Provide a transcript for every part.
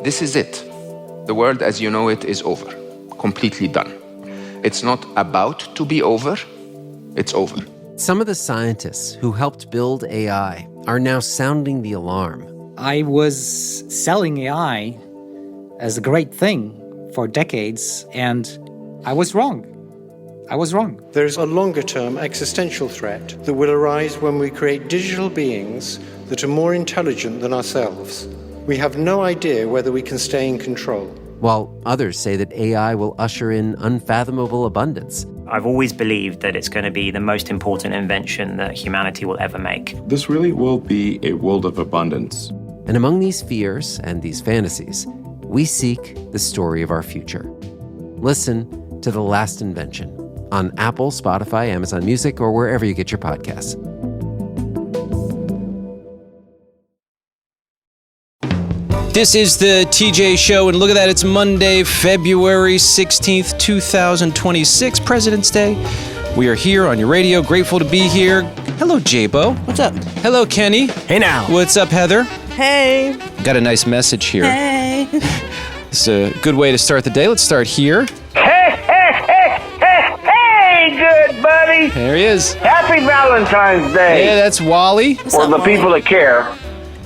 this is it. The world as you know it is over, completely done. It's not about to be over, it's over. Some of the scientists who helped build AI are now sounding the alarm. I was selling AI as a great thing for decades, and I was wrong. There's a longer-term existential threat that will arise when we create digital beings that are more intelligent than ourselves. We have no idea whether we can stay in control. While others say that AI will usher in unfathomable abundance. I've always believed that it's going to be the most important invention that humanity will ever make. This really will be a world of abundance. And among these fears and these fantasies, we seek the story of our future. Listen to The Last Invention on Apple, Spotify, Amazon Music, or wherever you get your podcasts. This is the TJ Show, and look at that, it's Monday, February 16th, 2026, President's Day. We are here on your radio, grateful to be here. Hello, J-Bo. What's up? Hello, Kenny. Hey now. What's up, Heather? Hey. Got a nice message here. Hey. It's a good way to start the day. Let's start here. Hey, good buddy. There he is. Happy Valentine's Day. Yeah, that's Wally. For the people that care.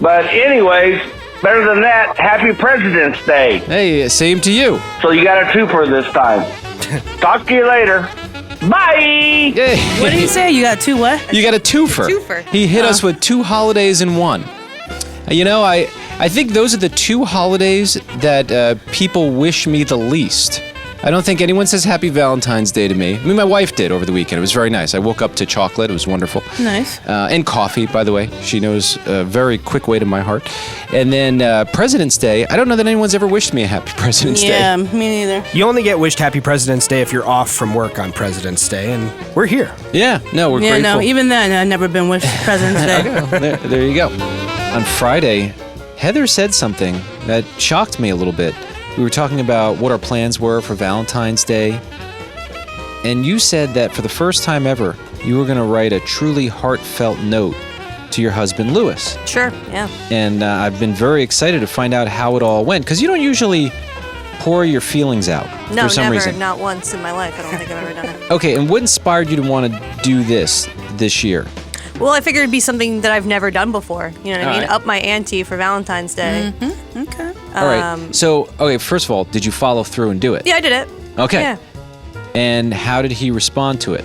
But anyways, better than that, happy President's Day. Hey, same to you. So you got a two-fer this time. Talk to you later. Bye. Yay. What did he say? You got two what? You got a two-fer. Two-fer. He hit us with 2 holidays in one. You know, I think those are the 2 holidays that people wish me the least. I don't think anyone says Happy Valentine's Day to me. I mean, my wife did over the weekend. It was very nice. I woke up to chocolate. It was wonderful. Nice. And coffee, by the way. She knows a very quick way to my heart. And then President's Day, I don't know that anyone's ever wished me a Happy President's Day. Yeah, me neither. You only get wished Happy President's Day if you're off from work on President's Day, and we're here. Yeah, no, we're grateful. Yeah, no, even then, I've never been wished President's Day. Okay, there you go. On Friday, Heather said something that shocked me a little bit. We were talking about what our plans were for Valentine's Day, and you said that for the first time ever, you were going to write a truly heartfelt note to your husband, Louis. Sure, yeah. And I've been very excited to find out how it all went, because you don't usually pour your feelings out for some never, reason. not once in my life. I don't think I've ever done it. Okay, and what inspired you to want to do this year? Well, I figured it'd be something that I've never done before. You know what I mean? Right. Up my ante for Valentine's Day. Mm-hmm. Okay. All right. So, okay, first of all, did you follow through and do it? Yeah, I did it. Okay. Yeah. And how did he respond to it?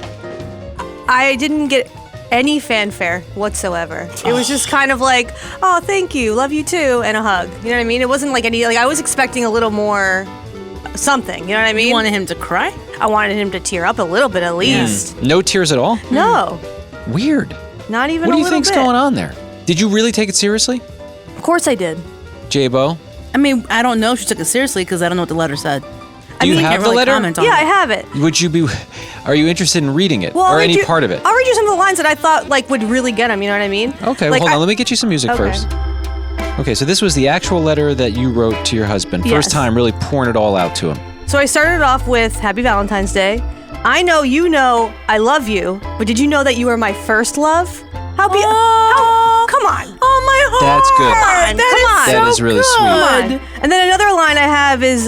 I didn't get any fanfare whatsoever. It was just kind of like, oh, thank you, love you too, and a hug. You know what I mean? It wasn't like I was expecting a little more something. You know what I mean? You wanted him to cry? I wanted him to tear up a little bit at least. No tears at all? No. Weird. Not even What a do you little think's bit. going on there? Did you really take it seriously? Of course I did. J-Bo? I mean, I don't know if she took it seriously because I don't know what the letter said. Do you have the letter? Yeah, I have it. Are you interested in reading it? Well, or any part of it? I'll read you some of the lines that I thought would really get him, you know what I mean? Okay, hold on, let me get you some music first. Okay, so this was the actual letter that you wrote to your husband. First Yes. time really pouring it all out to him. So I started off with Happy Valentine's Day. I know you know I love you, but did you know that you were my first love? Come on. Oh, my heart. That's good. Come on. That is really sweet. Come on. And then another line I have is,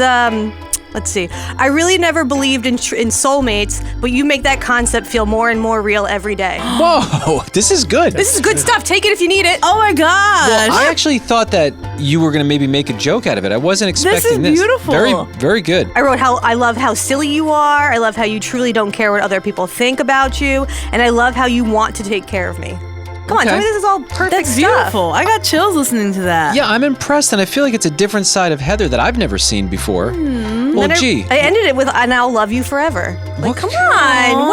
let's see. I really never believed in soulmates, but you make that concept feel more and more real every day. Whoa, this is good. This is good stuff. Take it if you need it. Oh my gosh. Well, I actually thought that you were going to maybe make a joke out of it. I wasn't expecting this. This is beautiful. Very, very good. I wrote I love how silly you are. I love how you truly don't care what other people think about you. And I love how you want to take care of me. Come on, tell me this is all perfect That's stuff. beautiful. I got chills listening to that. Yeah, I'm impressed, and I feel like it's a different side of Heather that I've never seen before. Well, Then gee. I ended it with "and I'll love you forever." Like, come on,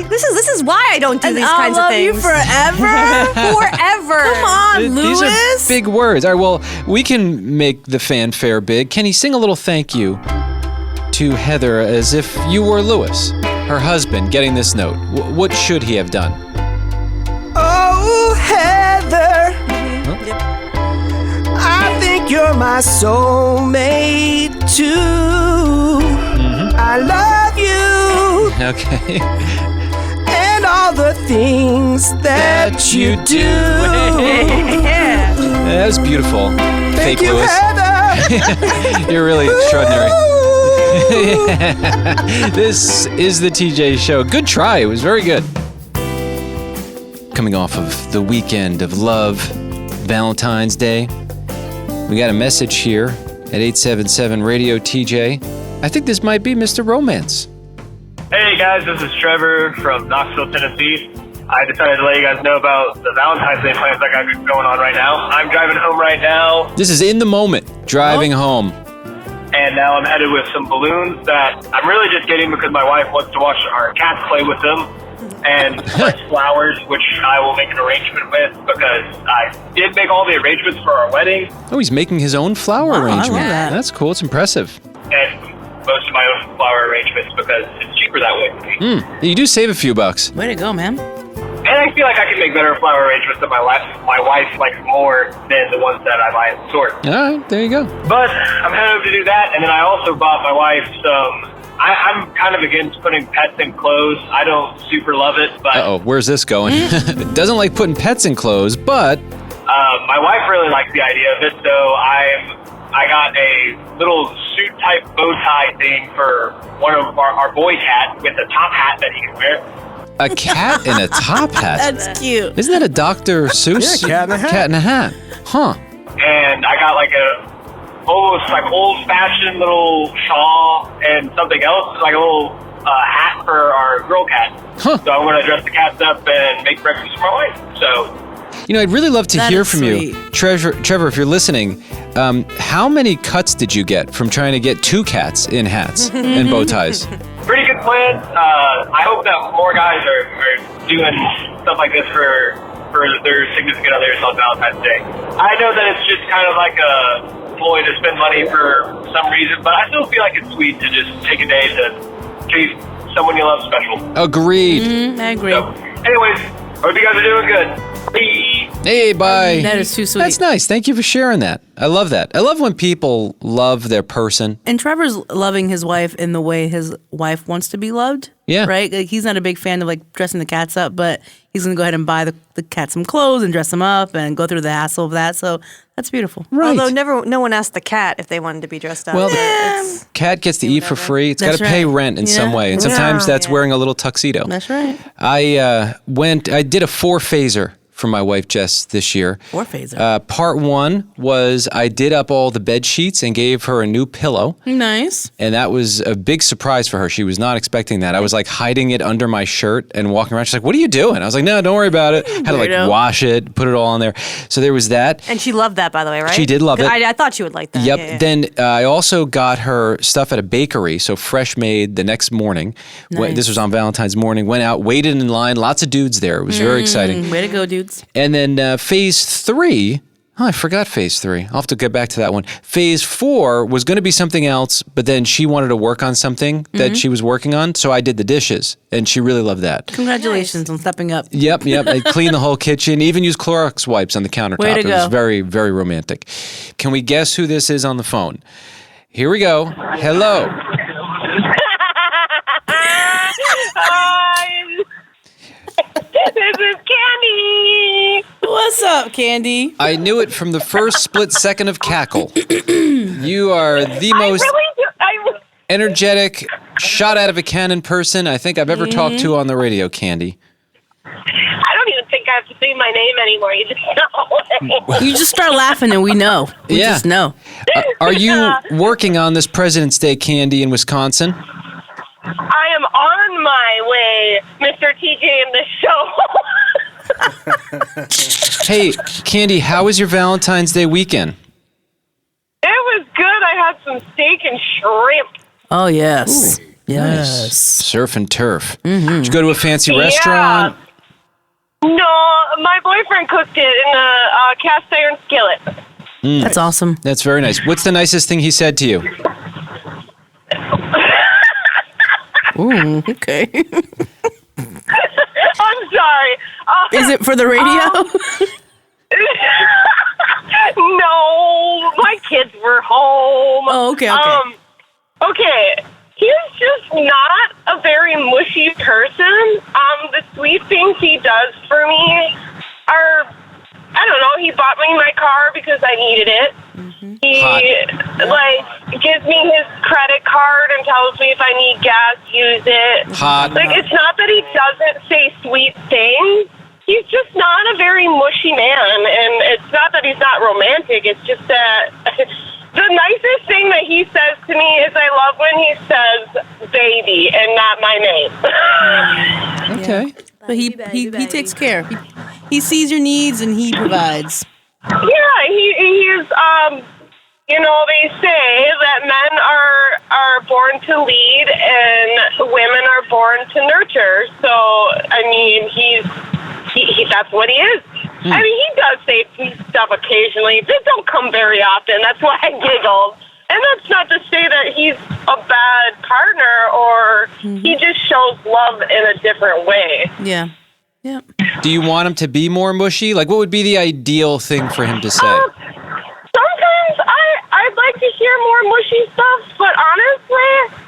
this is why I don't do these kinds of things. I'll love you forever. Forever. Come on, Louis. These are big words. All right, well, we can make the fanfare big. Can you sing a little thank you to Heather as if you were Louis, her husband, getting this note? What should he have done? Oh, Heather, I think you're my soulmate too. I love you. Okay. And all the things that you do. That was beautiful. Thank Fake you, Louis. Heather. You're really extraordinary. This is the TJ Show. Good try. It was very good. Coming off of the weekend of love, Valentine's Day, we got a message here at 877 Radio TJ. I think this might be Mr. Romance. Hey guys, this is Trevor from Knoxville, Tennessee. I decided to let you guys know about the Valentine's Day plans I got going on right now. I'm driving home right now. This is in the moment, driving home. And now I'm headed with some balloons that I'm really just getting because my wife wants to watch our cats play with them. And fresh flowers, which I will make an arrangement with because I did make all the arrangements for our wedding. Oh, he's making his own flower arrangement. I love that. That's cool. It's impressive. And most of my own flower arrangements because it's cheaper that way. You do save a few bucks. Way to go, man. And I feel like I can make better flower arrangements that my wife likes more than the ones that I buy at the store. All right, there you go. But I'm headed over to do that, and then I also bought my wife some... I'm kind of against putting pets in clothes. I don't super love it, but... Uh-oh, where's this going? Doesn't like putting pets in clothes, but... my wife really likes the idea of it, so I got a little suit-type bow tie thing for one of our boy cat with a top hat that he can wear. A cat in a top hat? That's cute. Isn't that a Dr. Seuss? Yeah, cat in a hat. Cat in a hat. Huh. And I got like a almost like old-fashioned little shawl and something else, like a little hat for our girl cat. Huh. So I'm going to dress the cats up and make breakfast for my wife. So... You know, I'd really love to That hear is from sweet. you. Trevor, if you're listening, how many cuts did you get from trying to get two cats in hats and bow ties? Pretty good plan. I hope that more guys are doing stuff like this for their significant others on Valentine's Day. I know that it's just kind of like a ploy to spend money for some reason, but I still feel like it's sweet to just take a day to treat someone you love special. Agreed. I agree. So, anyways, hope you guys are doing good. Bye. Hey, bye. That is too sweet. That's nice. Thank you for sharing that. I love that. I love when people love their person. And Trevor's loving his wife in the way his wife wants to be loved. Yeah. Right? Like, he's not a big fan of like dressing the cats up, but he's going to go ahead and buy the cat some clothes and dress them up and go through the hassle of that. So that's beautiful. Right. Although no one asked the cat if they wanted to be dressed up. Well, the cat gets to eat for free. It's got That's to pay right. rent in Yeah. some way. And sometimes Yeah. that's wearing a little tuxedo. That's right. I did a 4-phaser for my wife Jess this year. 4-phaser. Part one was I did up all the bed sheets and gave her a new pillow. Nice. And that was a big surprise for her. She was not expecting that. I was like hiding it under my shirt and walking around. She's like, "What are you doing?" I was like, "No, don't worry about it." Had to like Weirdo. wash it, put it all on there. So there was that. And she loved that, by the way, right? She did love it. I thought she would like that. Yep. Yeah, yeah. Then I also got her stuff at a bakery, so fresh made the next morning. Nice. This was on Valentine's morning. Went out, waited in line. Lots of dudes there. It was very exciting. Way to go, dudes. And then phase 3, I forgot phase 3. I'll have to get back to that one. Phase 4 was going to be something else, but then she wanted to work on something that she was working on, so I did the dishes, and she really loved that. Congratulations on stepping up. Yep. I cleaned the whole kitchen, even used Clorox wipes on the countertop. Way to It was go. very, very romantic. Can we guess who this is on the phone? Here we go. Hello. This is Candy. What's up, Candy? I knew it from the first split second of cackle. You are the most energetic, shot out of a cannon person I think I've ever talked to on the radio, Candy. I don't even think I have to say my name anymore. You just know. You just start laughing and we know. We just know. Are you working on this President's Day, Candy, in Wisconsin? I am on my way, Mr. TJ, in the show. Hey, Candy, how was your Valentine's Day weekend? It was good. I had some steak and shrimp. Oh, yes. Ooh, yes. Nice. Surf and turf. Did you go to a fancy restaurant? No, my boyfriend cooked it in a cast iron skillet. That's awesome. That's very nice. What's the nicest thing he said to you? Ooh, okay. I'm sorry. Is it for the radio? No, my kids were home. Oh, okay. Okay. He's just not a very mushy person. The sweet things he does for me are I don't know, he bought me my car because I needed it. He, gives me his credit card and tells me if I need gas, use it. It's not that he doesn't say sweet things. He's just not a very mushy man, and it's not that he's not romantic. It's just that the nicest thing that he says to me is I love when he says baby and not my name. Okay. But he takes care. He sees your needs and he provides. Yeah, he's they say that men are born to lead and women are born to nurture. So, I mean, he that's what he is. I mean, he does say stuff occasionally. It don't come very often. That's why I giggled. And that's not to say that he's a bad partner or he just shows love in a different way. Yeah. Yeah. Do you want him to be more mushy? Like, what would be the ideal thing for him to say? Sometimes I'd like to hear more mushy stuff, but honestly,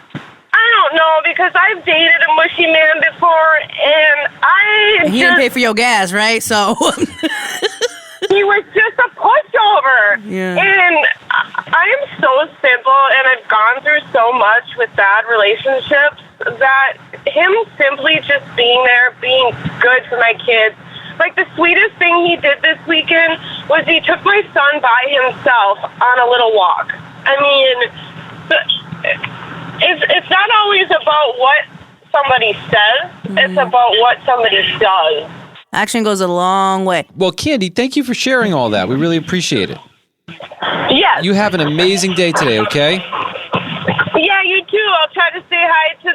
I don't know, because I've dated a mushy man before, and he didn't pay for your gas, right? So he was just a pushover. Yeah. And I am so simple, and I've gone through so much with bad relationships that him simply just being there, being good to my kids. Like, the sweetest thing he did this weekend was he took my son by himself on a little walk. I mean, it's not always about what somebody says. It's about what somebody does. Action goes a long way. Well, Candy, thank you for sharing all that. We really appreciate it. Yes. You have an amazing day today, okay? Yeah, you too. I'll try to say hi to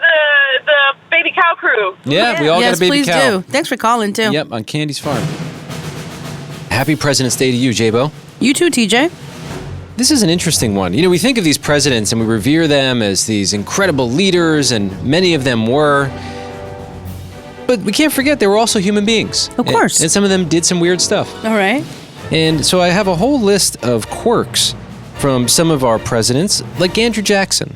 the baby cow crew. Yeah, we all got a baby cow. Yes, please do. Thanks for calling, too. Yep, on Candy's farm. Happy President's Day to you, J-Bo. You too, TJ. This is an interesting one. You know, we think of these presidents and we revere them as these incredible leaders, and many of them were. But we can't forget they were also human beings. Of course. And some of them did some weird stuff. All right. And so I have a whole list of quirks from some of our presidents, like Andrew Jackson.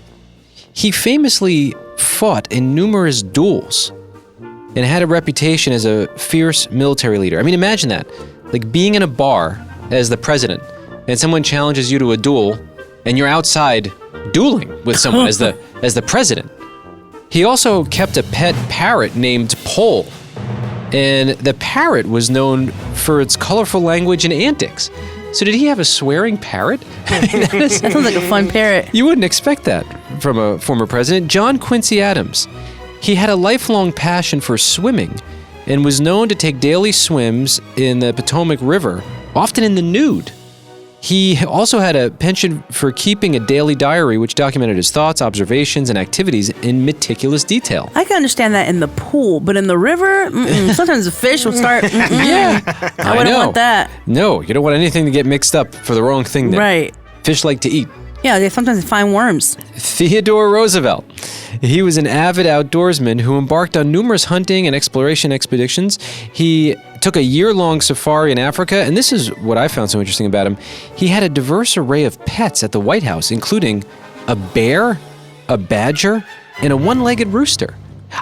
He famously fought in numerous duels and had a reputation as a fierce military leader. I mean, imagine that. Like being in a bar as the president, and someone challenges you to a duel, and you're outside dueling with someone as the president. He also kept a pet parrot named Pole, and the parrot was known for its colorful language and antics. So did he have a swearing parrot? That sounds like a fun parrot. You wouldn't expect that from a former president. John Quincy Adams. He had a lifelong passion for swimming and was known to take daily swims in the Potomac River, often in the nude. He also had a penchant for keeping a daily diary which documented his thoughts, observations, and activities in meticulous detail. I can understand that in the pool, but in the river, sometimes the fish will start. Yeah, I wouldn't want that. No, you don't want anything to get mixed up for the wrong thing there. Right. Fish like to eat. Yeah, they sometimes find worms. Theodore Roosevelt. He was an avid outdoorsman who embarked on numerous hunting and exploration expeditions. He took a year-long safari in Africa, and this is what I found so interesting about him. He had a diverse array of pets at the White House, including a bear, a badger, and a one-legged rooster.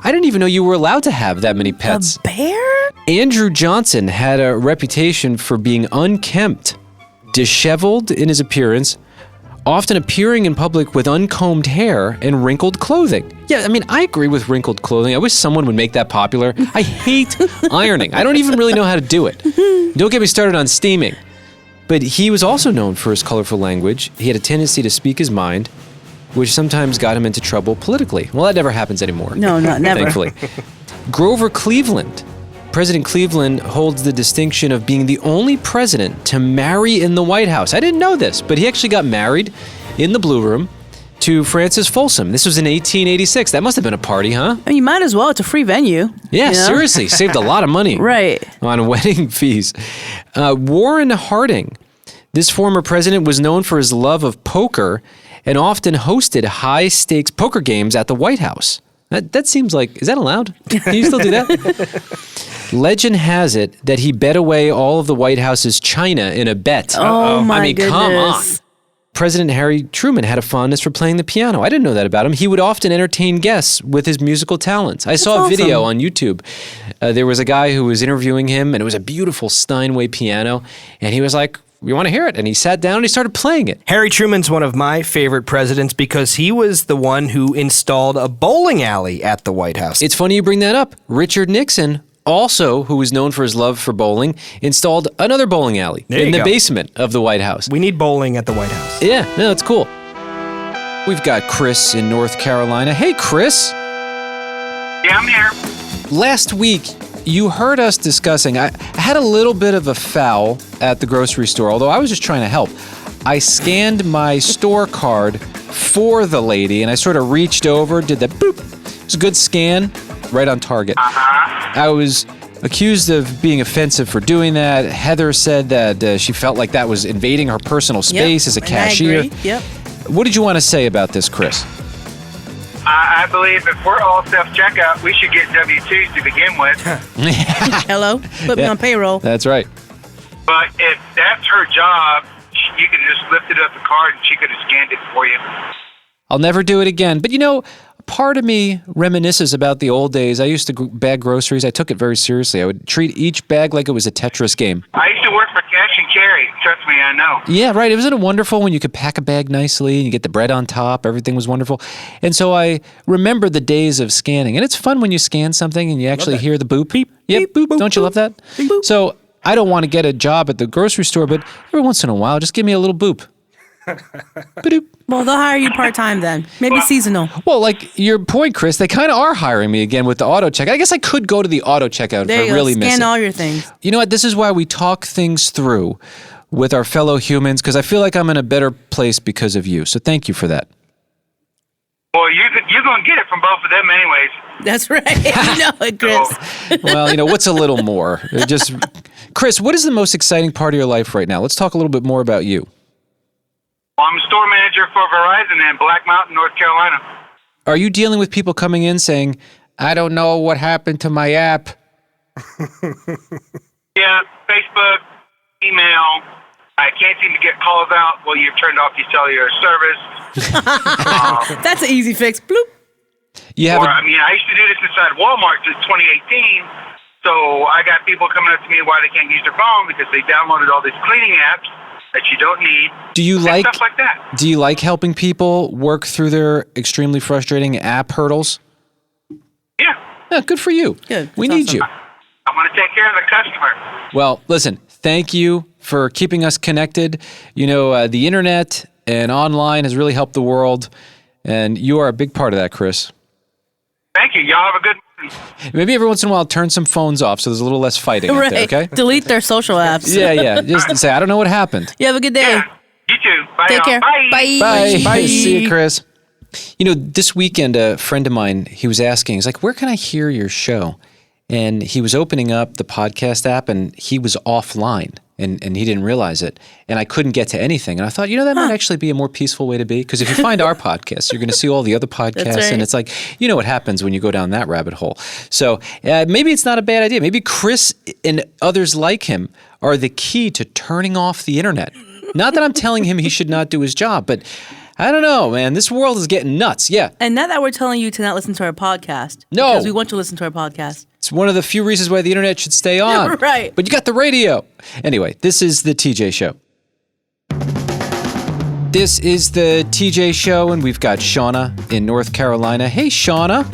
I didn't even know you were allowed to have that many pets. A bear? Andrew Johnson had a reputation for being unkempt, disheveled in his appearance, often appearing in public with uncombed hair and wrinkled clothing. Yeah, I mean, I agree with wrinkled clothing. I wish someone would make that popular. I hate ironing. I don't even really know how to do it. Don't get me started on steaming. But he was also known for his colorful language. He had a tendency to speak his mind, which sometimes got him into trouble politically. Well, that never happens anymore. No, never. Thankfully. Grover Cleveland. President Cleveland holds the distinction of being the only president to marry in the White House. I didn't know this, but he actually got married in the Blue Room to Frances Folsom. This was in 1886. That must have been a party, huh? I mean, you might as well. It's a free venue. Yeah, seriously. Saved a lot of money. Right. On wedding fees. Warren Harding. This former president was known for his love of poker and often hosted high-stakes poker games at the White House. That seems like, is that allowed? Can you still do that? Legend has it that he bet away all of the White House's china in a bet. Oh, my goodness. Come on. President Harry Truman had a fondness for playing the piano. I didn't know that about him. He would often entertain guests with his musical talents. I saw a video on YouTube. There was a guy who was interviewing him, and it was a beautiful Steinway piano. And he was like, "We want to hear it." And he sat down and he started playing it. Harry Truman's one of my favorite presidents because he was the one who installed a bowling alley at the White House. It's funny you bring that up. Richard Nixon, also, who was known for his love for bowling, installed another bowling alley in the basement of the White House. We need bowling at the White House. Yeah, no, it's cool. We've got Chris in North Carolina. Hey, Chris. Yeah, I'm here. Last week, you heard us discussing, I had a little bit of a foul at the grocery store, although I was just trying to help. I scanned my store card for the lady, and I sort of reached over, did that boop. It was a good scan. Right on target. I was accused of being offensive for doing that. Heather said that she felt like that was invading her personal space as a cashier. I agree. Yep. What did you want to say about this, Chris? I believe if we're all self-checkout, we should get W-2s to begin with. Hello? Put me on payroll. That's right. But if that's her job, you could just lift it up the card and she could have scanned it for you. I'll never do it again. But you know, part of me reminisces about the old days. I used to bag groceries. I took it very seriously. I would treat each bag like it was a Tetris game. I used to work for cash and carry. Trust me, I know. Yeah, right. Wasn't it wonderful when you could pack a bag nicely and you get the bread on top? Everything was wonderful. And so I remember the days of scanning. And it's fun when you scan something and you actually hear the boop. Beep, yep, boop, boop. Don't you love that? Beep, boop. So I don't want to get a job at the grocery store, but every once in a while, just give me a little boop. Well, they'll hire you part-time then. Maybe seasonal. Well, like your point, Chris, they kind of are hiring me again with the auto check. I guess I could go to the auto checkout there if I really miss it. Scan all your things. You know what? This is why we talk things through with our fellow humans, because I feel like I'm in a better place because of you. So thank you for that. Well, you're going to get it from both of them anyways. That's right. You know it, Chris. Well, you know, what's a little more? Chris, what is the most exciting part of your life right now? Let's talk a little bit more about you. Well, I'm a store manager for Verizon in Black Mountain, North Carolina. Are you dealing with people coming in saying, "I don't know what happened to my app"? Yeah, Facebook, email. I can't seem to get calls out. Well, you've turned off your cellular service. That's an easy fix. Bloop. I used to do this inside Walmart since 2018. So I got people coming up to me why they can't use their phone because they downloaded all these cleaning apps that you don't need. Do you like stuff like that? Do you like helping people work through their extremely frustrating app hurdles? Yeah, good for you. Good. We need you. I want to take care of the customer. Well, listen, thank you for keeping us connected. You know, the internet and online has really helped the world, and you are a big part of that, Chris. Thank you. Y'all have a good morning. Maybe every once in a while turn some phones off so there's a little less fighting out there, okay? Delete their social apps. Yeah. Just say, I don't know what happened. You have a good day. Yeah. You too. Bye. Take care. Bye. Bye. See you, Chris. You know, this weekend, a friend of mine, he was asking, he's like, where can I hear your show? And he was opening up the podcast app and he was offline and he didn't realize it. And I couldn't get to anything. And I thought, that might actually be a more peaceful way to be. Because if you find our podcast, you're going to see all the other podcasts. That's right. And it's like, you know what happens when you go down that rabbit hole. So maybe it's not a bad idea. Maybe Chris and others like him are the key to turning off the internet. Not that I'm telling him he should not do his job, but I don't know, man. This world is getting nuts. Yeah. And not that we're telling you to not listen to our podcast. No. Because we want you to listen to our podcast. It's one of the few reasons why the internet should stay on. Right. But you got the radio. Anyway, this is the TJ Show. This is the TJ Show, and we've got Shauna in North Carolina. Hey, Shauna.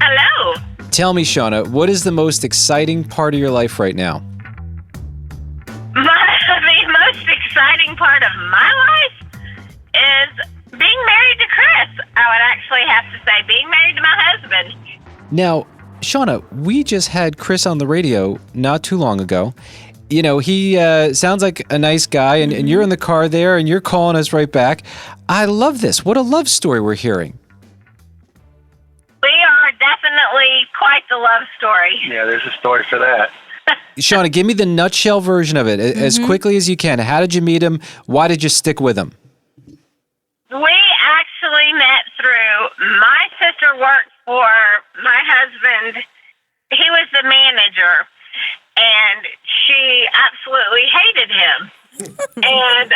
Hello. Tell me, Shauna, what is the most exciting part of your life right now? The most exciting part of my life is being married to Chris. I would actually have to say being married to my husband. Now, Shauna, we just had Chris on the radio not too long ago. You know, he sounds like a nice guy, and you're in the car there, and you're calling us right back. I love this. What a love story we're hearing. We are definitely quite the love story. Yeah, there's a story for that. Shauna, give me the nutshell version of it as quickly as you can. How did you meet him? Why did you stick with him? We actually met through my sister worked for my husband. He was the manager, and she absolutely hated him. And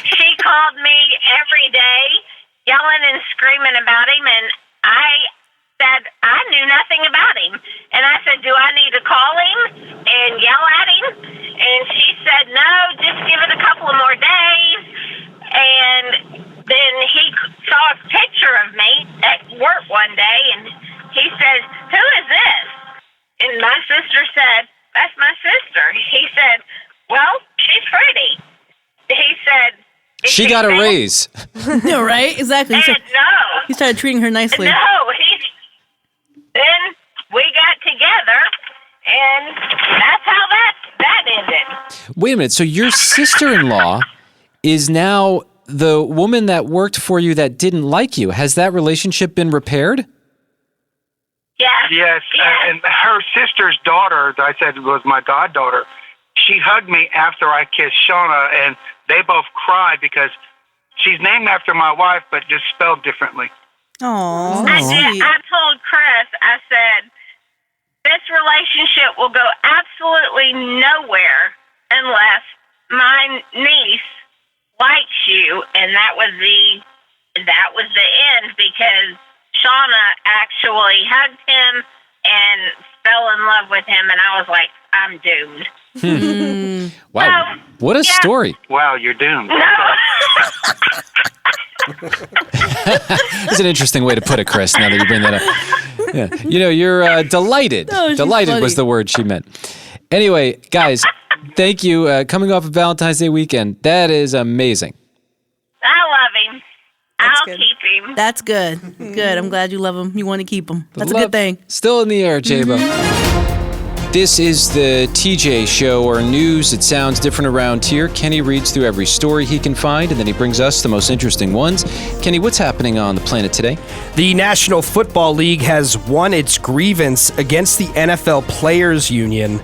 she called me every day, yelling and screaming about him, and I said I knew nothing about him. And I said, do I need to call him and yell at him? And she said, no, just give it a couple of more days. And then he saw a picture of me at work one day, and he said, who is this? And my sister said, that's my sister. He said, well, she's pretty. He said, She got a raise. Yeah, right? Exactly. No. He started treating her nicely. No, then we got together, and that's how that ended. Wait a minute. So your sister-in-law is now the woman that worked for you that didn't like you. Has that relationship been repaired? Yes. And her sister's daughter, that I said was my goddaughter, she hugged me after I kissed Shauna, and they both cried because she's named after my wife, but just spelled differently. Oh, I told Chris, I said, this relationship will go absolutely nowhere unless my niece likes you, and that was the end, because Shauna actually hugged him and fell in love with him, and I was like, I'm doomed. Wow. What a story. Wow, you're doomed. That's an interesting way to put it, Chris, now that you bring that up. Yeah. You know, you're delighted. No, she's delighted funny. was the word she meant. Anyway, guys, thank you. Coming off of Valentine's Day weekend, that is amazing. I love him. I'll keep him. That's good. Good. I'm glad you love him. You want to keep him. That's a good thing. Still in the air, J-Bo. This is the TJ Show, or news that sounds different around here. Kenny reads through every story he can find, and then he brings us the most interesting ones. Kenny, what's happening on the planet today? The National Football League has won its grievance against the NFL Players Union,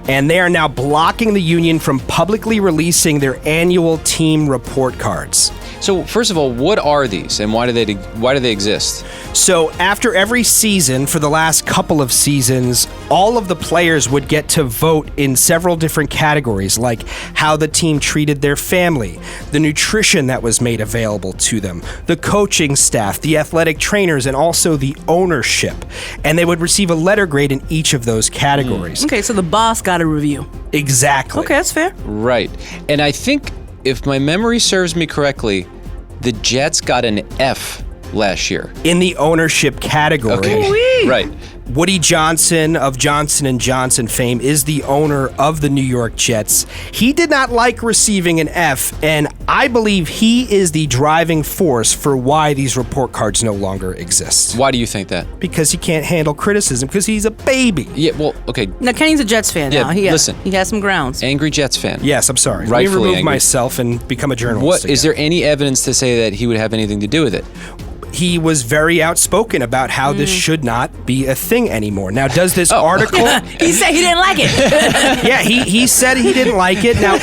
and they are now blocking the union from publicly releasing their annual team report cards. So, first of all, what are these, and why do they exist? So, after every season, for the last couple of seasons, all of the players would get to vote in several different categories, like how the team treated their family, the nutrition that was made available to them, the coaching staff, the athletic trainers, and also the ownership. And they would receive a letter grade in each of those categories. Okay, so the boss got a review. Exactly. Okay, that's fair. Right. And I think, if my memory serves me correctly, the Jets got an F last year. In the ownership category. Okay. Right. Woody Johnson of Johnson & Johnson fame is the owner of the New York Jets. He did not like receiving an F, and I believe he is the driving force for why these report cards no longer exist. Why do you think that? Because he can't handle criticism, because he's a baby. Yeah, well, okay. Now, Kenny's a Jets fan now. Listen. He has some grounds. Angry Jets fan. Yes, I'm sorry. Rightfully Let me remove angry. myself and become a journalist What again. is there any evidence to say that he would have anything to do with it? He was very outspoken about how this should not be a thing anymore. Now, does this article... He said he didn't like it. Yeah, he said he didn't like it. Now,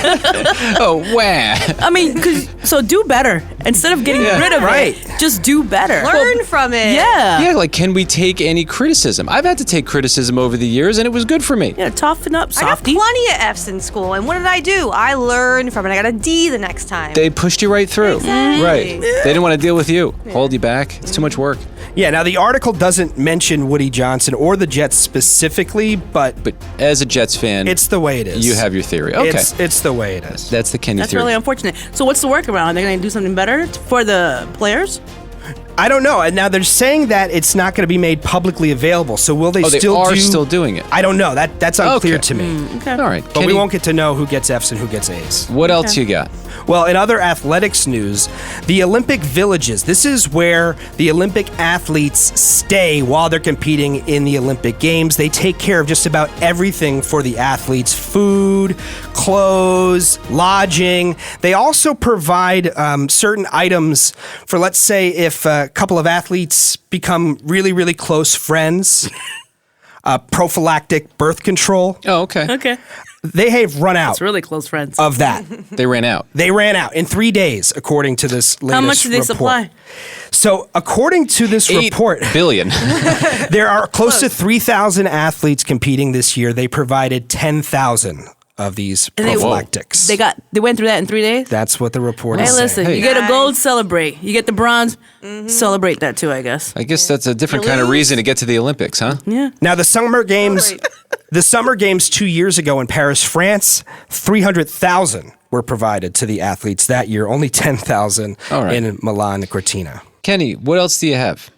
oh, wow. I mean, so do better. Instead of getting rid of it, just do better. Learn from it. Yeah. Yeah, like, can we take any criticism? I've had to take criticism over the years, and it was good for me. Yeah, toughen up, I got softy. plenty of F's in school, and what did I do? I learned from it. I got a D the next time. They pushed you right through. Exactly. Right. They didn't want to deal with you, hold you back. It's too much work. yeah, now the article doesn't mention Woody Johnson or the Jets specifically, but as a Jets fan, it's the way it is. You have your theory. Okay. It's the way it is. That's the Kenny That's theory. really unfortunate. So what's the workaround? Are they going to do something better for the players? I don't know. And now they're saying that it's not going to be made publicly available. So will they still doing it? I don't know. That's unclear to me. Okay. All right. But we won't get to know who gets Fs and who gets As. What else you got? Well, in other athletics news, the Olympic villages. This is where the Olympic athletes stay while they're competing in the Olympic Games. They take care of just about everything for the athletes: food, clothes, lodging. They also provide certain items for, let's say, if a couple of athletes become really, really close friends. Prophylactic birth control. Oh, okay. Okay. They have run out. It's really close friends. Of that. They ran out. They ran out in 3 days, according to this latest How much do they report. supply? So, according to this report, $8 billion. there are close to 3,000 athletes competing this year. They provided 10,000 of these And prophylactics. They went through that in 3 days? That's what the report Hey, is listen, saying. you get a gold, celebrate. You get the bronze, celebrate that too, I guess. I guess that's a different kind of reason to get to the Olympics, huh? Yeah. Now, the Summer Games 2 years ago in Paris, France, 300,000 were provided to the athletes that year, only 10,000 in Milan Cortina. Kenny, what else do you have?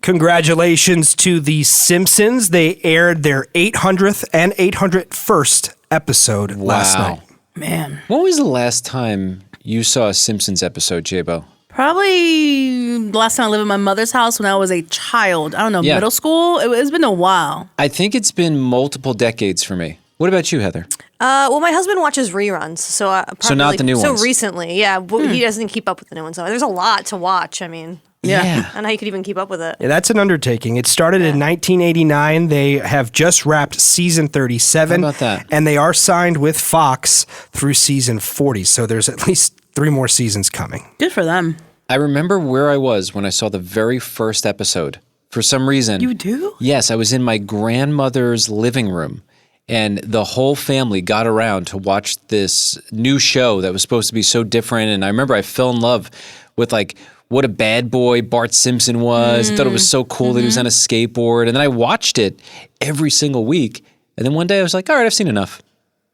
Congratulations to The Simpsons. They aired their 800th and 801st episode last night. Man. When was the last time you saw a Simpsons episode, J-Bo? Probably the last time I lived at my mother's house when I was a child. I don't know, Yeah. middle school? It's been a while. I think it's been multiple decades for me. What about you, Heather? Well, my husband watches reruns, so probably, So not the new ones. So recently, yeah, he doesn't keep up with the new ones. So there's a lot to watch. I mean, Yeah. I don't know how you could even keep up with it. Yeah, that's an undertaking. It started in 1989. They have just wrapped season 37. How about that? And they are signed with Fox through season 40. So there's at least 3 more seasons coming. Good for them. I remember where I was when I saw the very first episode. For some reason. You do? Yes, I was in my grandmother's living room. And the whole family got around to watch this new show that was supposed to be so different. And I remember I fell in love with like what a bad boy Bart Simpson was. I thought it was so cool that he was on a skateboard. And then I watched it every single week. And then one day I was like, all right, I've seen enough.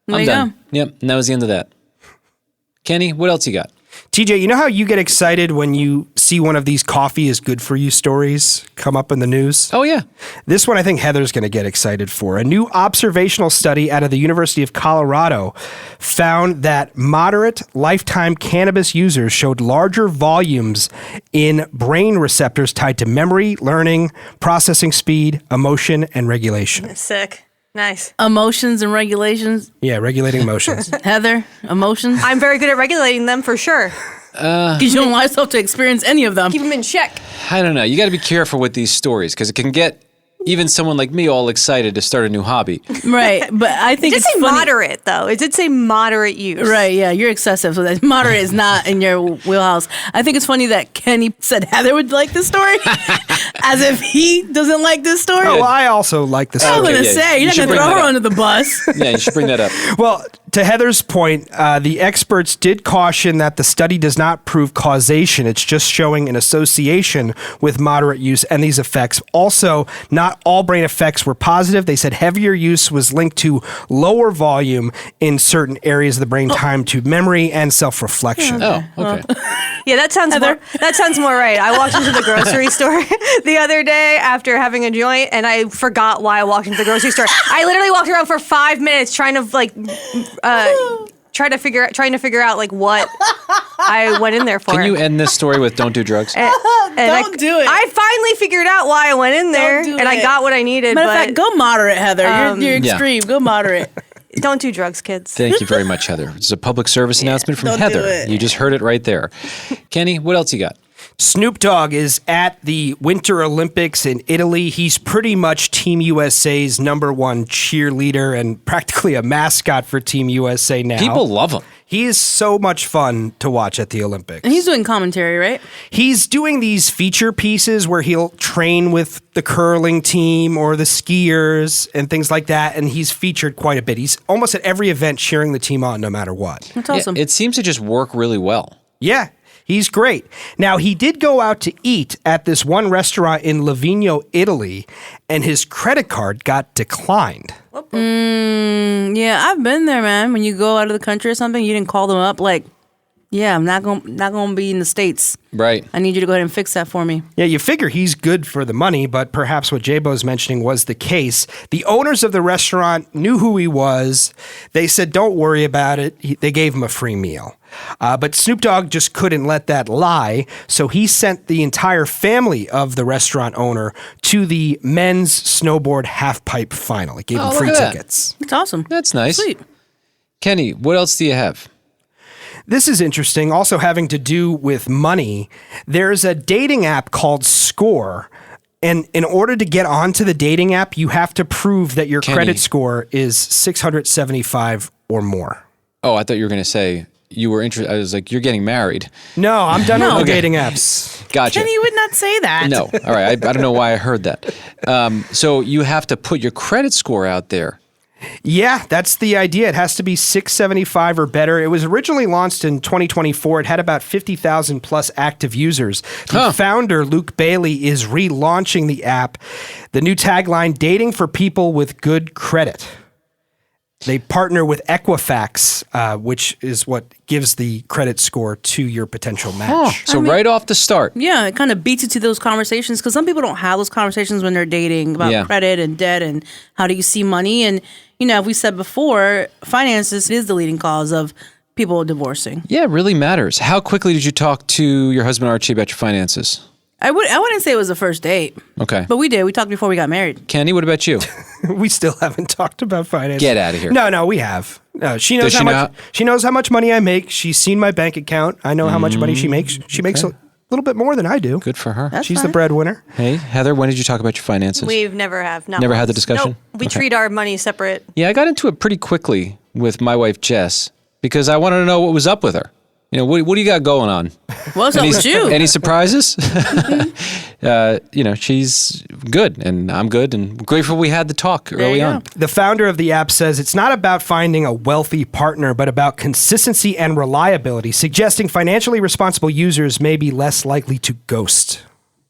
There I'm you done. go. Yep. And that was the end of that. Kenny, what else you got? TJ, you know how you get excited when you see one of these coffee is good for you stories come up in the news? Oh, yeah. This one I think Heather's going to get excited for. A new observational study out of the University of Colorado found that moderate lifetime cannabis users showed larger volumes in brain receptors tied to memory, learning, processing speed, emotion, and regulation. Sick. Nice. Emotions and regulations. Yeah, regulating emotions. Heather, emotions. I'm very good at regulating them for sure. Because you don't allow yourself to experience any of them. Keep them in check. I don't know. You got to be careful with these stories because it can get even someone like me all excited to start a new hobby. Right, but I think It did it's say funny. moderate, though. It did say moderate use. Right, yeah, you're excessive, so that moderate is not in your wheelhouse. I think it's funny that Kenny said Heather would like this story, as if he doesn't like this story. Oh, well, I also like the I was story. going to say, you're not going to throw her under the bus. Yeah, you should bring that up. Well, to Heather's point, the experts did caution that the study does not prove causation. It's just showing an association with moderate use and these effects. Also, not all brain effects were positive. They said heavier use was linked to lower volume in certain areas of the brain, time to memory and self-reflection. Oh, okay. Yeah, that sounds more right. I walked into the grocery store the other day after having a joint, and I forgot why I walked into the grocery store. I literally walked around for 5 minutes trying to trying to figure out like what I went in there for. Can you end this story with don't do drugs? Don't do it. I finally figured out why I went in there, Don't do and I it. got what I needed. Matter of but fact, go moderate, Heather. You're Yeah. extreme. Go moderate. don't do drugs, kids. Thank you very much, Heather. It's a public service announcement from don't do Heather. it. You just heard it right there. Kenny, what else you got? Snoop Dogg is at the Winter Olympics in Italy. He's pretty much Team USA's #1 cheerleader and practically a mascot for Team USA now. People love him. He is so much fun to watch at the Olympics. And he's doing commentary, right? He's doing these feature pieces where he'll train with the curling team or the skiers and things like that, and he's featured quite a bit. He's almost at every event cheering the team on no matter what. That's awesome. It seems to just work really well. Yeah, he's great. Now, he did go out to eat at this one restaurant in Livigno, Italy, and his credit card got declined. Yeah, I've been there, man. When you go out of the country or something, you didn't call them up like, yeah, I'm not gonna be in the States. Right. I need you to go ahead and fix that for me. Yeah, you figure he's good for the money, but perhaps what J-Bo's mentioning was the case. The owners of the restaurant knew who he was. They said, don't worry about it. They gave him a free meal. But Snoop Dogg just couldn't let that lie, so he sent the entire family of the restaurant owner to the men's snowboard half-pipe final. It gave him free look at that. tickets. It's awesome. That's nice. Sweet. Kenny, what else do you have? This is interesting, also having to do with money. There's a dating app called Score, and in order to get onto the dating app, you have to prove that your Kenny. credit score is 675 or more. Oh, I thought you were going to say you were interested. I was like, you're getting married. No, I'm done with the Okay. dating apps. Gotcha. Kenny would not say that. No. All right. I don't know why I heard that. So you have to put your credit score out there. Yeah, that's the idea. It has to be $6.75 or better. It was originally launched in 2024. It had about 50,000 plus active users. The founder, Luke Bailey, is relaunching the app. The new tagline, dating for people with good credit. They partner with Equifax, which is what gives the credit score to your potential match. So right off the start. Yeah, it kind of beats it to those conversations because some people don't have those conversations when they're dating about credit and debt and how do you see money. And, if we said before, finances is the leading cause of people divorcing. Yeah, it really matters. How quickly did you talk to your husband, Archie, about your finances? I wouldn't say it was the first date. Okay. But we did. We talked before we got married. Kenny, what about you? We still haven't talked about finances. Get out of here. No, we have. No, she knows she knows how much money I make. She's seen my bank account. I know how much money she makes. She makes a little bit more than I do. Good for her. She's the breadwinner. Hey, Heather, when did you talk about your finances? We've never have. Never had the discussion? Nope. We treat our money separate. Yeah, I got into it pretty quickly with my wife, Jess, because I wanted to know what was up with her. What do you got going on? What's up with you? Any surprises? She's good, and I'm good, and grateful we had the talk early on. The founder of the app says it's not about finding a wealthy partner, but about consistency and reliability, suggesting financially responsible users may be less likely to ghost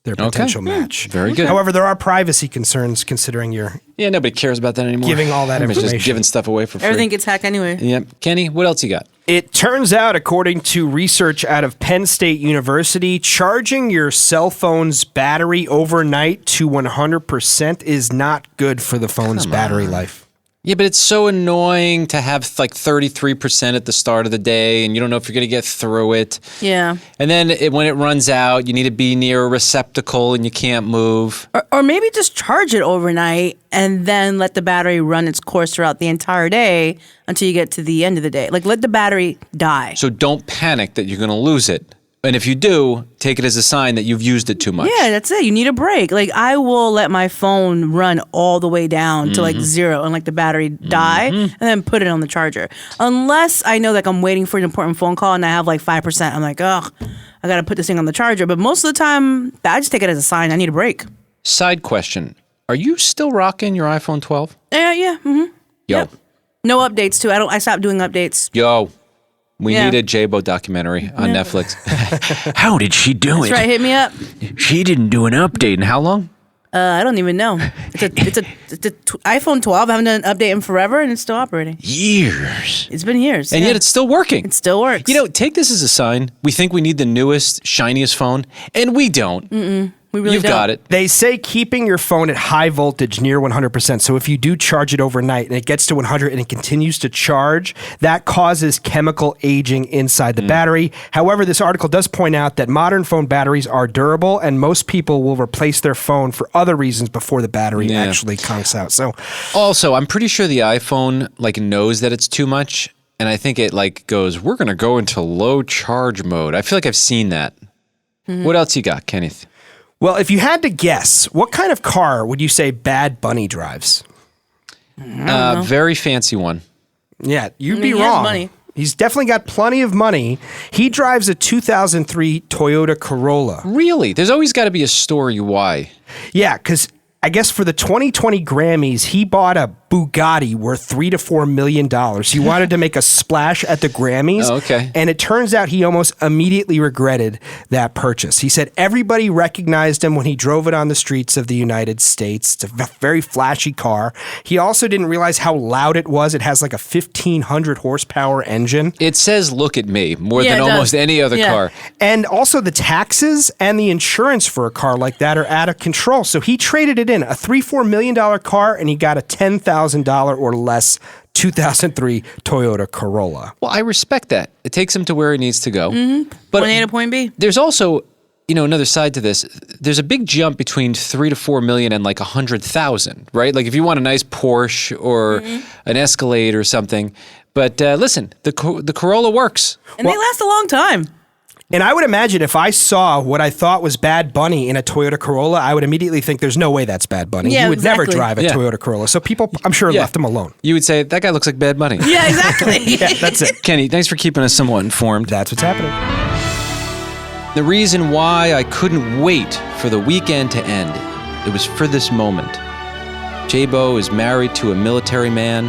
their potential match. Very good. However, there are privacy concerns considering you're nobody cares about that anymore. Giving all that information. Just giving stuff away for free. Everything gets hacked anyway. Yep. Kenny, what else you got? It turns out, according to research out of Penn State University, charging your cell phone's battery overnight to 100% is not good for the phone's battery life. Yeah, but it's so annoying to have like 33% at the start of the day, and you don't know if you're going to get through it. Yeah. And then when it runs out, you need to be near a receptacle and you can't move. Or maybe just charge it overnight and then let the battery run its course throughout the entire day until you get to the end of the day. Like, let the battery die. So don't panic that you're going to lose it. And if you do, take it as a sign that you've used it too much. Yeah, that's it. You need a break. Like, I will let my phone run all the way down to like 0 and like the battery die and then put it on the charger. Unless I know like I'm waiting for an important phone call and I have like 5%. I'm like, I got to put this thing on the charger. But most of the time, I just take it as a sign I need a break. Side question. Are you still rocking your iPhone 12? Yeah. Yo. Yep. No updates too. I stopped doing updates. Yo. We need a J-Bo documentary on Netflix. How did she do That's it? right. Hit me up. She didn't do an update in how long? I don't even know. It's a iPhone 12. I haven't done an update in forever, and it's still operating. Years. It's been years. And yet it's still working. It still works. Take this as a sign. We think we need the newest, shiniest phone, and we don't. We really You've don't. got it. They say keeping your phone at high voltage near 100%. So if you do charge it overnight and it gets to 100 and it continues to charge, that causes chemical aging inside the battery. However, this article does point out that modern phone batteries are durable and most people will replace their phone for other reasons before the battery actually conks out. So also, I'm pretty sure the iPhone knows that it's too much, and I think it goes, we're going to go into low charge mode. I feel like I've seen that. What else you got, Kenneth? Well, if you had to guess, what kind of car would you say Bad Bunny drives? Very fancy one. Yeah, you'd be he has wrong. money. He's definitely got plenty of money. He drives a 2003 Toyota Corolla. Really? There's always got to be a story why. Yeah, because I guess for the 2020 Grammys, he bought a Bugatti worth $3 to $4 million. He wanted to make a splash at the Grammys. Oh, okay. And it turns out he almost immediately regretted that purchase. He said everybody recognized him when he drove it on the streets of the United States. It's a very flashy car. He also didn't realize how loud it was. It has like a 1,500 horsepower engine. It says, look at me, more than almost any other car. And also the taxes and the insurance for a car like that are out of control. So he traded it in, a $3-4 million car, and he got a $10,000 or less 2003 Toyota Corolla. Well, I respect that. It takes him to where he needs to go. But point A to point B. There's also, another side to this. There's a big jump between 3 to 4 million and 100,000, right? Like if you want a nice Porsche or an Escalade or something. But listen, the Corolla works. And they last a long time. And I would imagine if I saw what I thought was Bad Bunny in a Toyota Corolla, I would immediately think there's no way that's Bad Bunny. Yeah, he would never exactly. drive a Toyota Corolla. So people, I'm sure, left him alone. You would say, that guy looks like Bad Bunny. Yeah, exactly. Yeah, that's it. Kenny, thanks for keeping us somewhat informed. That's what's happening. The reason why I couldn't wait for the weekend to end, it was for this moment. J-Bo is married to a military man.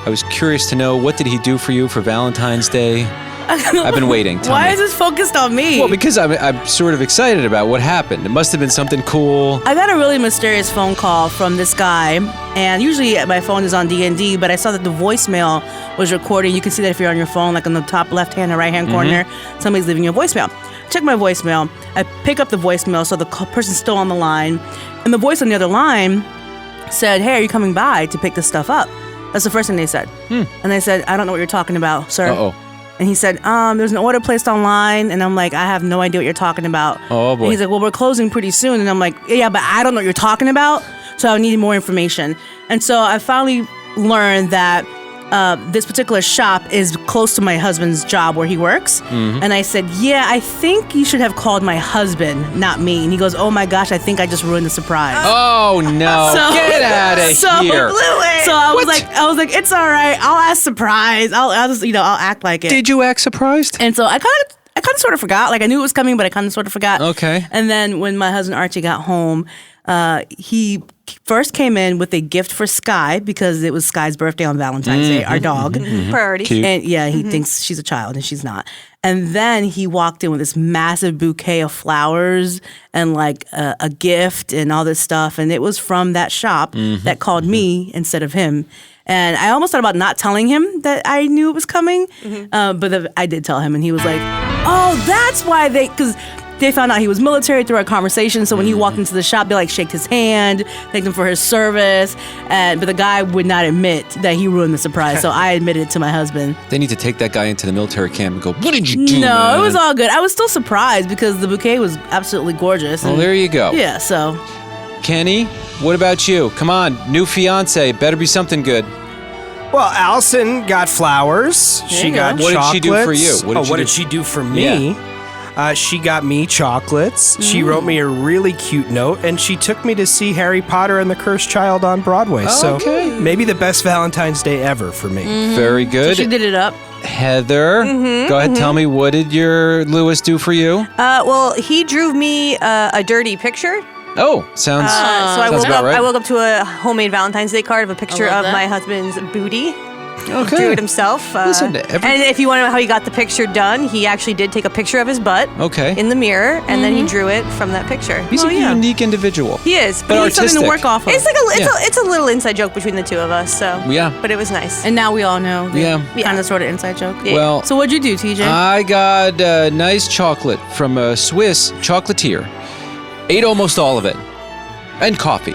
I was curious to know, what did he do for you for Valentine's Day? I've been waiting. Tell Why me. is this focused on me? Well, because I'm sort of excited about what happened. It must have been something cool. I got a really mysterious phone call from this guy, and usually my phone is on D&D, but I saw that the voicemail was recording. You can see that if you're on your phone, like on the top left-hand or right-hand corner, somebody's leaving you a voicemail. Check my voicemail. I pick up the voicemail, so the person's still on the line, and the voice on the other line said, "Hey, are you coming by to pick this stuff up?" That's the first thing they said. And I said, "I don't know what you're talking about, sir." Uh-oh. And he said, there's an order placed online. And I'm like, I have no idea what you're talking about. Oh, boy. And he's like, well, we're closing pretty soon. And I'm like, yeah, but I don't know what you're talking about. So I need more information. And so I finally learned that this particular shop is close to my husband's job where he works. And I said, yeah, I think you should have called my husband, not me. And he goes, oh my gosh, I think I just ruined the surprise. Oh no! Get out of here! So I was like, it's all right. I'll ask surprise. I'll just, I'll act like it. Did you act surprised? And so I kind of sort of forgot. Like I knew it was coming, but I kind of sort of forgot. Okay. And then when my husband Archie got home, he first came in with a gift for Sky because it was Sky's birthday on Valentine's Day, our dog. Priority. Cute. And yeah, he thinks she's a child and she's not. And then he walked in with this massive bouquet of flowers and like a gift and all this stuff. And it was from that shop that called me instead of him. And I almost thought about not telling him that I knew it was coming. But I did tell him, and he was like, oh, that's why because they found out he was military through our conversation. So when he walked into the shop, they like shaked his hand, thanked him for his service. But the guy would not admit that he ruined the surprise. So I admitted it to my husband. They need to take that guy into the military camp and go, what did you do, No, man? it was all good. I was still surprised because the bouquet was absolutely gorgeous. Well, there you go. Yeah, so. Kenny, what about you? Come on, new fiance. Better be something good. Well, Allison got flowers. She got chocolates. What did she do for you? What did she do for me? She got me chocolates. She wrote me a really cute note, and she took me to see Harry Potter and the Cursed Child on Broadway. So maybe the best Valentine's Day ever for me. Very good. So she did it up. Heather, go ahead, tell me, what did your Lewis do for you? Well, he drew me a dirty picture. Oh, sounds about right. I woke up to a homemade Valentine's Day card of a picture of my husband's booty. Okay. He drew it himself. Listen, and if you want to know how he got the picture done, he actually did take a picture of his butt in the mirror, and then he drew it from that picture. He's a unique individual. He is. But he's something to work off of. It's like it's a little inside joke between the two of us. So but it was nice. And now we all know. Yeah. Kind of sort of inside joke. Yeah. Well, so what'd you do, TJ? I got nice chocolate from a Swiss chocolatier. Ate almost all of it. And coffee.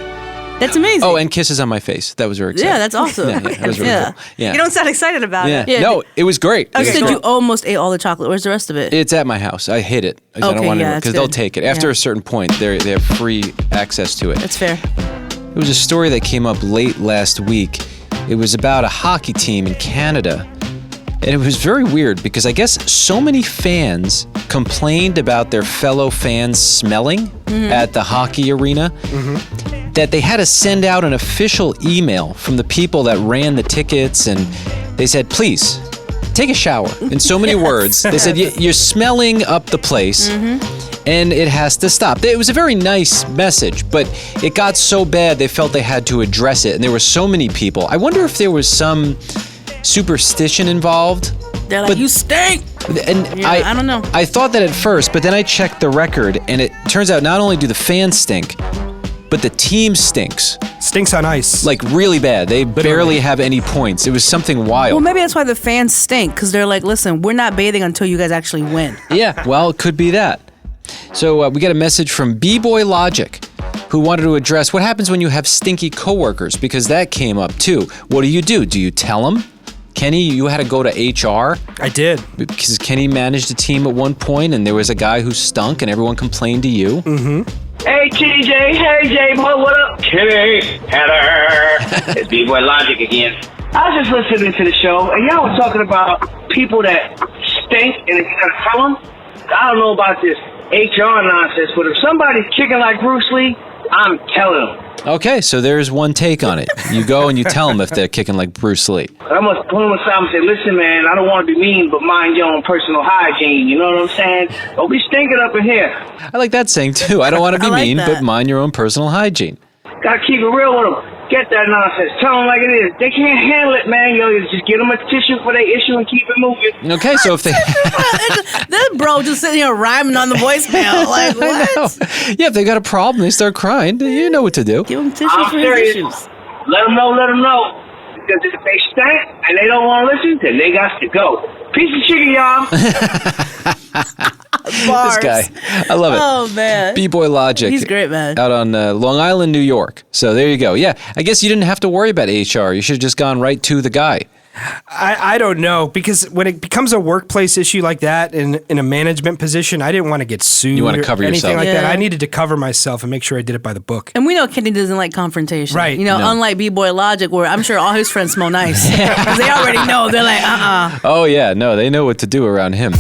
That's amazing. Oh, and kisses on my face. That was very exciting. Yeah, that's awesome. That was really cool. Yeah. You don't sound excited about it. Yeah. No, it was great. You said you almost ate all the chocolate. Where's the rest of it? It's at my house. I hid it. I don't want to because they'll take it. After a certain point, they have free access to it. That's fair. It was a story that came up late last week. It was about a hockey team in Canada. And it was very weird because I guess so many fans complained about their fellow fans smelling at the hockey arena that they had to send out an official email from the people that ran the tickets, and they said, please, take a shower. In so many words, they said, you're smelling up the place. And it has to stop. It was a very nice message, but it got so bad they felt they had to address it, and there were so many people. I wonder if there was some superstition involved. They're like, you stink! And I don't know. I thought that at first, but then I checked the record, and it turns out not only do the fans stink, but the team stinks. Stinks on ice. Like really bad. They barely have any points. It was something wild. Well, maybe that's why the fans stink, because they're like, listen, we're not bathing until you guys actually win. Yeah, well, it could be that. So we got a message from B-Boy Logic, who wanted to address what happens when you have stinky coworkers, because that came up too. What do? Do you tell them? Kenny, you had to go to HR. I did. Because Kenny managed a team at one point, and there was a guy who stunk, and everyone complained to you. Hey, TJ. Hey, J-Bo. What up? Kenny. Heather. It's B-Boy Logic again. I was just listening to the show, and y'all were talking about people that stink, and if you're going to tell them, I don't know about this HR nonsense, but if somebody's kicking like Bruce Lee, I'm telling them. Okay, so there's one take on it. You go and you tell them if they're kicking like Bruce Lee. I must pull them aside and say, listen, man, I don't want to be mean, but mind your own personal hygiene. You know what I'm saying? Don't be stinking up in here. I like that saying, too. I don't want to be mean, but mind your own personal hygiene. Gotta keep it real with them. get that nonsense. Tell them like it is. They can't handle it, man. Yo, just get them a tissue for their issue and keep it moving. Okay, so if they... This bro just sitting here rhyming on the voicemail. Like, what? Yeah, if they got a problem, they start crying, you know what to do. Give them tissue I'm for serious. his issues. Let them know. Because if they stank and they don't want to listen, then they got to go. Piece of chicken, y'all. This guy. I love it. Oh, man. B-Boy Logic. He's great, man. Out on Long Island, New York. So there you go. Yeah, I guess you didn't have to worry about HR. You should have just gone right to the guy. I don't know, because when it becomes a workplace issue like that in a management position, I didn't want to get sued. You want to cover or anything yourself. like that. Yeah. I needed to cover myself and make sure I did it by the book. And we know Kenny doesn't like confrontation. Right. You know, No. unlike B-Boy Logic, where I'm sure all his friends smell nice. Because they already know. They're like, Oh, yeah. No, they know what to do around him.